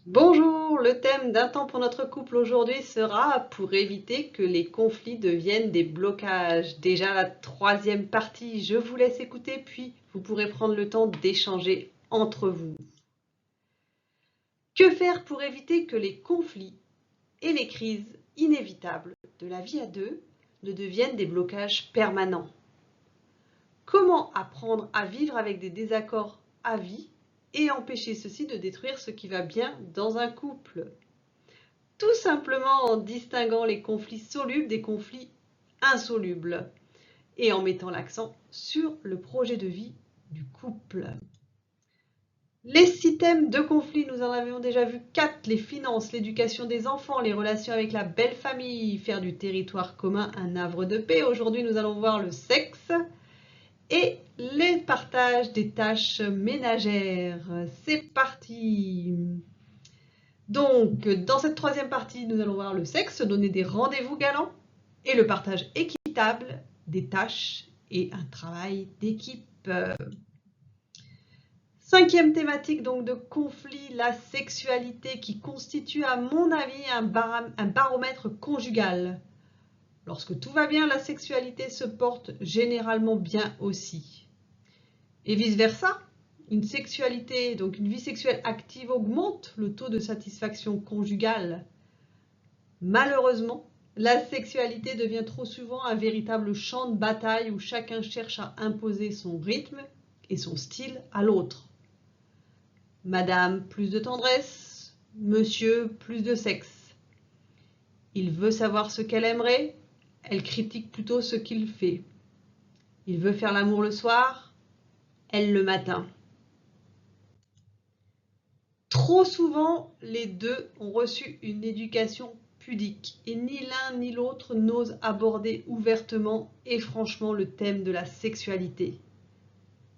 Bonjour, le thème d'un temps pour notre couple aujourd'hui sera pour éviter que les conflits deviennent des blocages. Déjà la troisième partie, je vous laisse écouter, puis vous pourrez prendre le temps d'échanger entre vous. Que faire pour éviter que les conflits et les crises inévitables de la vie à deux ne deviennent des blocages permanents? Comment apprendre à vivre avec des désaccords à vie et empêcher ceci de détruire ce qui va bien dans un couple? Tout simplement en distinguant les conflits solubles des conflits insolubles et en mettant l'accent sur le projet de vie du couple. Les 6 thèmes de conflit, nous en avions déjà vu 4, les finances, l'éducation des enfants, les relations avec la belle famille, faire du territoire commun un havre de paix. Aujourd'hui, nous allons voir le sexe et les partages des tâches ménagères. C'est parti! Donc, dans cette troisième partie, nous allons voir le sexe, donner des rendez-vous galants et le partage équitable des tâches et un travail d'équipe. Cinquième thématique donc de conflit, la sexualité qui constitue à mon avis un baromètre conjugal. Lorsque tout va bien, la sexualité se porte généralement bien aussi. Et vice-versa, une sexualité, donc une vie sexuelle active augmente le taux de satisfaction conjugale. Malheureusement, la sexualité devient trop souvent un véritable champ de bataille où chacun cherche à imposer son rythme et son style à l'autre. Madame, plus de tendresse. Monsieur, plus de sexe. Il veut savoir ce qu'elle aimerait, elle critique plutôt ce qu'il fait. Il veut faire l'amour le soir, elle le matin. Trop souvent, les deux ont reçu une éducation pudique et ni l'un ni l'autre n'ose aborder ouvertement et franchement le thème de la sexualité.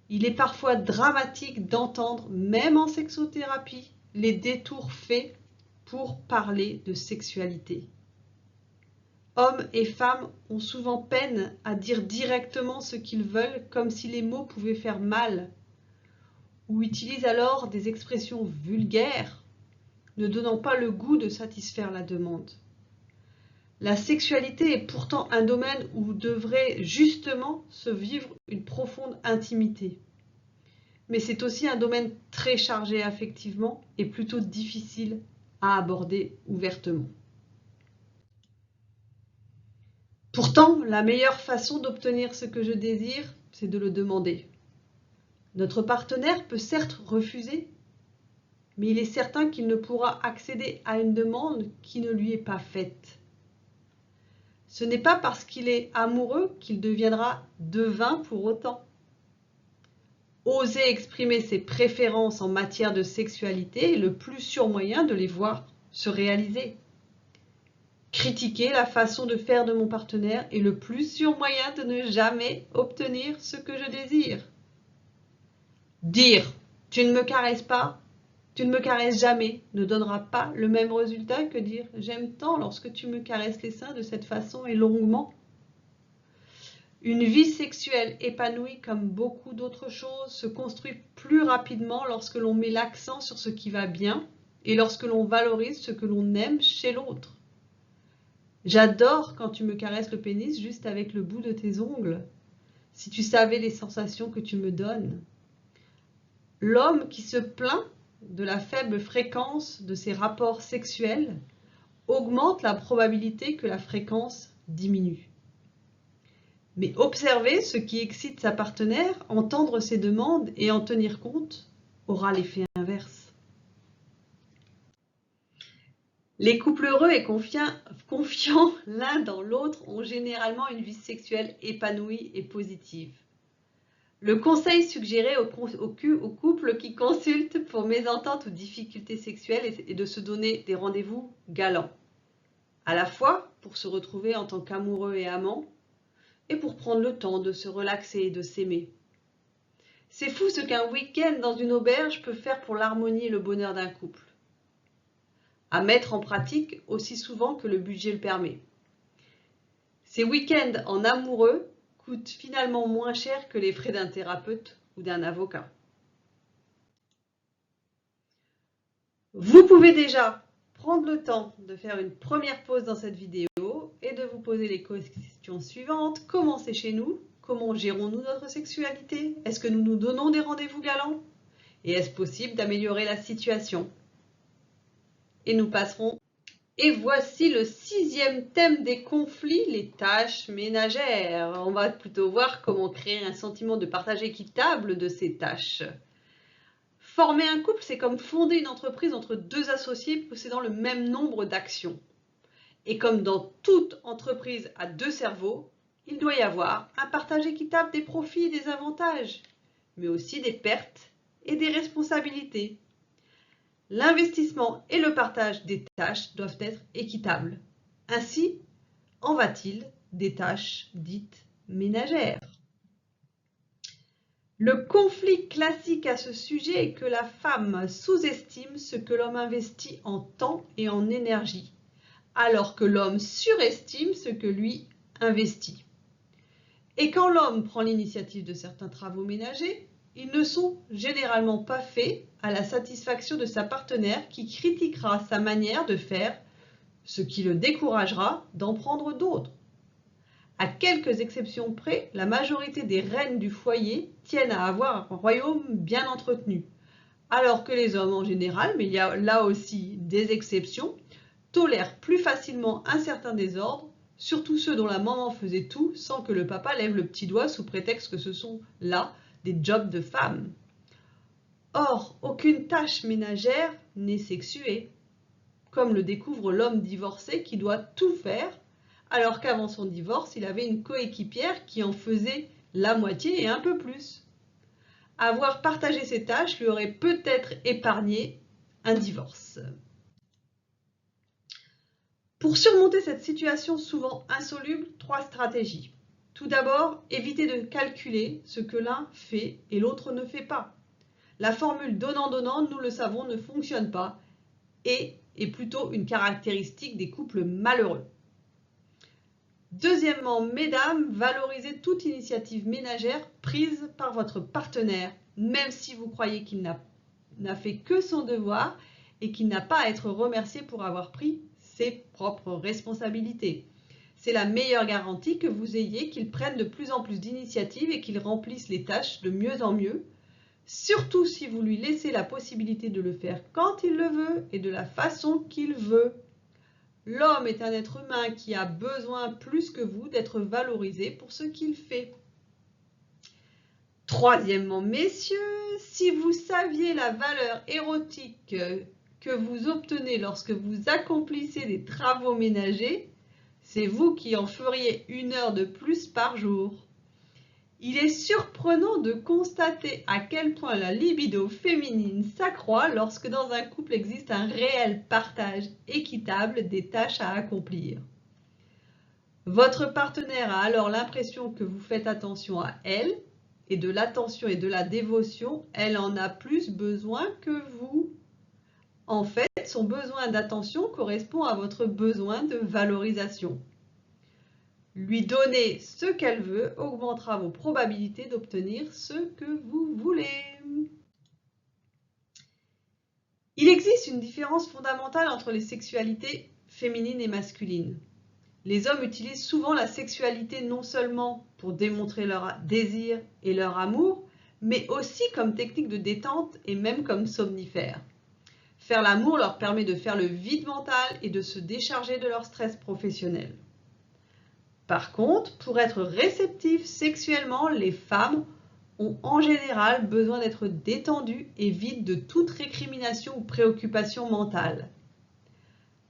Il est parfois dramatique d'entendre, même en sexothérapie, les détours faits pour parler de sexualité. Hommes et femmes ont souvent peine à dire directement ce qu'ils veulent, comme si les mots pouvaient faire mal, ou utilisent alors des expressions vulgaires, ne donnant pas le goût de satisfaire la demande. La sexualité est pourtant un domaine où devrait justement se vivre une profonde intimité. Mais c'est aussi un domaine très chargé affectivement et plutôt difficile à aborder ouvertement. Pourtant, la meilleure façon d'obtenir ce que je désire, c'est de le demander. Notre partenaire peut certes refuser, mais il est certain qu'il ne pourra accéder à une demande qui ne lui est pas faite. Ce n'est pas parce qu'il est amoureux qu'il deviendra devin pour autant. Oser exprimer ses préférences en matière de sexualité est le plus sûr moyen de les voir se réaliser. Critiquer la façon de faire de mon partenaire est le plus sûr moyen de ne jamais obtenir ce que je désire. Dire « tu ne me caresses pas », tu ne me caresses jamais ne donnera pas le même résultat que dire « j'aime tant lorsque tu me caresses les seins de cette façon et longuement ». Une vie sexuelle épanouie, comme beaucoup d'autres choses, se construit plus rapidement lorsque l'on met l'accent sur ce qui va bien et lorsque l'on valorise ce que l'on aime chez l'autre. J'adore quand tu me caresses le pénis juste avec le bout de tes ongles. Si tu savais les sensations que tu me donnes. L'homme qui se plaint de la faible fréquence de ses rapports sexuels augmente la probabilité que la fréquence diminue. Mais observer ce qui excite sa partenaire, entendre ses demandes et en tenir compte aura l'effet inverse. Les couples heureux et confiants l'un dans l'autre ont généralement une vie sexuelle épanouie et positive. Le conseil suggéré aux couples qui consultent pour mésentente ou difficultés sexuelles est de se donner des rendez-vous galants, à la fois pour se retrouver en tant qu'amoureux et amants, et pour prendre le temps de se relaxer et de s'aimer. C'est fou ce qu'un week-end dans une auberge peut faire pour l'harmonie et le bonheur d'un couple. À mettre en pratique aussi souvent que le budget le permet. Ces week-ends en amoureux coûtent finalement moins cher que les frais d'un thérapeute ou d'un avocat. Vous pouvez déjà prendre le temps de faire une première pause dans cette vidéo et de vous poser les questions suivantes. Comment c'est chez nous? Comment gérons-nous notre sexualité? Est-ce que nous nous donnons des rendez-vous galants? Et est-ce possible d'améliorer la situation? Et nous passerons. Et voici le 6e thème des conflits, les tâches ménagères. On va plutôt voir comment créer un sentiment de partage équitable de ces tâches. Former un couple, c'est comme fonder une entreprise entre deux associés possédant le même nombre d'actions. Et comme dans toute entreprise à deux cerveaux, il doit y avoir un partage équitable des profits et des avantages, mais aussi des pertes et des responsabilités. L'investissement et le partage des tâches doivent être équitables. Ainsi en va-t-il des tâches dites ménagères. Le conflit classique à ce sujet est que la femme sous-estime ce que l'homme investit en temps et en énergie, alors que l'homme surestime ce que lui investit. Et quand l'homme prend l'initiative de certains travaux ménagers, ils ne sont généralement pas faits à la satisfaction de sa partenaire qui critiquera sa manière de faire, ce qui le découragera d'en prendre d'autres. À quelques exceptions près, la majorité des reines du foyer tiennent à avoir un royaume bien entretenu, alors que les hommes en général, mais il y a là aussi des exceptions, tolèrent plus facilement un certain désordre, surtout ceux dont la maman faisait tout sans que le papa lève le petit doigt sous prétexte que ce sont là des jobs de femmes. Or, aucune tâche ménagère n'est sexuée, comme le découvre l'homme divorcé qui doit tout faire, alors qu'avant son divorce, il avait une coéquipière qui en faisait la moitié et un peu plus. Avoir partagé ces tâches lui aurait peut-être épargné un divorce. Pour surmonter cette situation souvent insoluble, 3 stratégies. Tout d'abord, éviter de calculer ce que l'un fait et l'autre ne fait pas. La formule donnant-donnant, nous le savons, ne fonctionne pas et est plutôt une caractéristique des couples malheureux. Deuxièmement, mesdames, valorisez toute initiative ménagère prise par votre partenaire, même si vous croyez qu'il n'a fait que son devoir et qu'il n'a pas à être remercié pour avoir pris ses propres responsabilités. C'est la meilleure garantie que vous ayez qu'il prenne de plus en plus d'initiatives et qu'il remplisse les tâches de mieux en mieux, surtout si vous lui laissez la possibilité de le faire quand il le veut et de la façon qu'il veut. L'homme est un être humain qui a besoin plus que vous d'être valorisé pour ce qu'il fait. Troisièmement, messieurs, si vous saviez la valeur érotique que vous obtenez lorsque vous accomplissez des travaux ménagers, c'est vous qui en feriez 1 heure de plus par jour. Il est surprenant de constater à quel point la libido féminine s'accroît lorsque dans un couple existe un réel partage équitable des tâches à accomplir. Votre partenaire a alors l'impression que vous faites attention à elle, et de l'attention et de la dévotion, elle en a plus besoin que vous. En fait, son besoin d'attention correspond à votre besoin de valorisation. Lui donner ce qu'elle veut augmentera vos probabilités d'obtenir ce que vous voulez. Il existe une différence fondamentale entre les sexualités féminines et masculines. Les hommes utilisent souvent la sexualité non seulement pour démontrer leur désir et leur amour, mais aussi comme technique de détente et même comme somnifère. Faire l'amour leur permet de faire le vide mental et de se décharger de leur stress professionnel. Par contre, pour être réceptifs sexuellement, les femmes ont en général besoin d'être détendues et vides de toute récrimination ou préoccupation mentale.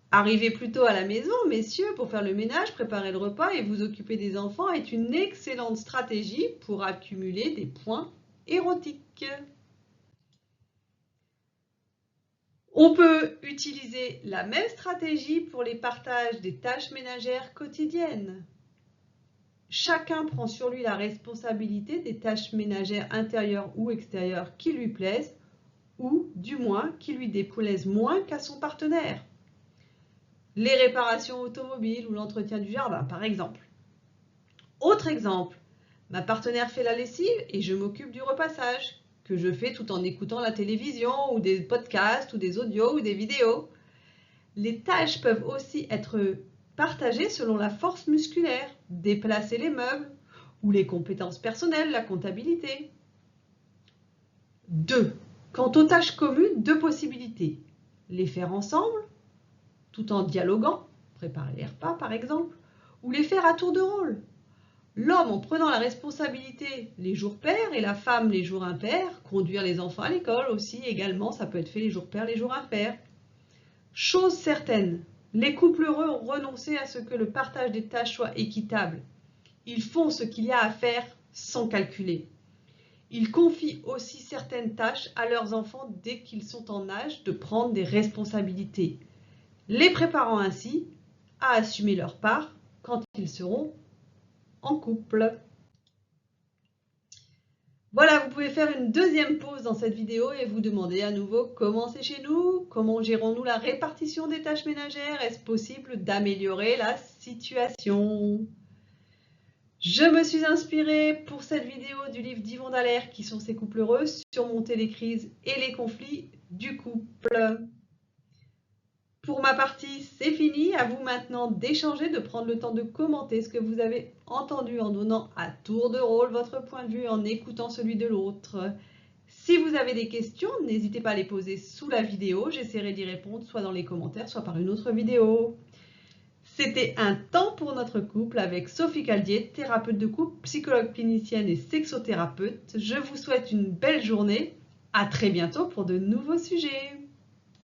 Arriver plus tôt à la maison, messieurs, pour faire le ménage, préparer le repas et vous occuper des enfants est une excellente stratégie pour accumuler des points érotiques. On peut utiliser la même stratégie pour les partages des tâches ménagères quotidiennes. Chacun prend sur lui la responsabilité des tâches ménagères intérieures ou extérieures qui lui plaisent, ou du moins qui lui déplaisent moins qu'à son partenaire. Les réparations automobiles ou l'entretien du jardin, par exemple. Autre exemple, ma partenaire fait la lessive et je m'occupe du repassage. que je fais tout en écoutant la télévision ou des podcasts ou des audios ou des vidéos. Les tâches peuvent aussi être partagées selon la force musculaire, déplacer les meubles ou les compétences personnelles, la comptabilité. 2. Quant aux tâches communes, 2 possibilités. Les faire ensemble, tout en dialoguant, préparer les repas par exemple, ou les faire à tour de rôle. L'homme en prenant la responsabilité les jours pairs et la femme les jours impairs, conduire les enfants à l'école aussi également, ça peut être fait les jours pairs, les jours impairs. Chose certaine, les couples heureux ont renoncé à ce que le partage des tâches soit équitable. Ils font ce qu'il y a à faire sans calculer. Ils confient aussi certaines tâches à leurs enfants dès qu'ils sont en âge de prendre des responsabilités, les préparant ainsi à assumer leur part quand ils seront en couple. Voilà, vous pouvez faire une deuxième pause dans cette vidéo et vous demander à nouveau comment c'est chez nous, comment gérons-nous la répartition des tâches ménagères, est-ce possible d'améliorer la situation? Je me suis inspirée pour cette vidéo du livre d'Yvon Dallaire, Qui sont ces couples heureux, surmonter les crises et les conflits du couple. Pour ma partie, c'est fini. À vous maintenant d'échanger, de prendre le temps de commenter ce que vous avez entendu en donnant à tour de rôle votre point de vue et en écoutant celui de l'autre. Si vous avez des questions, n'hésitez pas à les poser sous la vidéo. J'essaierai d'y répondre soit dans les commentaires, soit par une autre vidéo. C'était un temps pour notre couple avec Sophie Caldier, thérapeute de couple, psychologue clinicienne et sexothérapeute. Je vous souhaite une belle journée. À très bientôt pour de nouveaux sujets.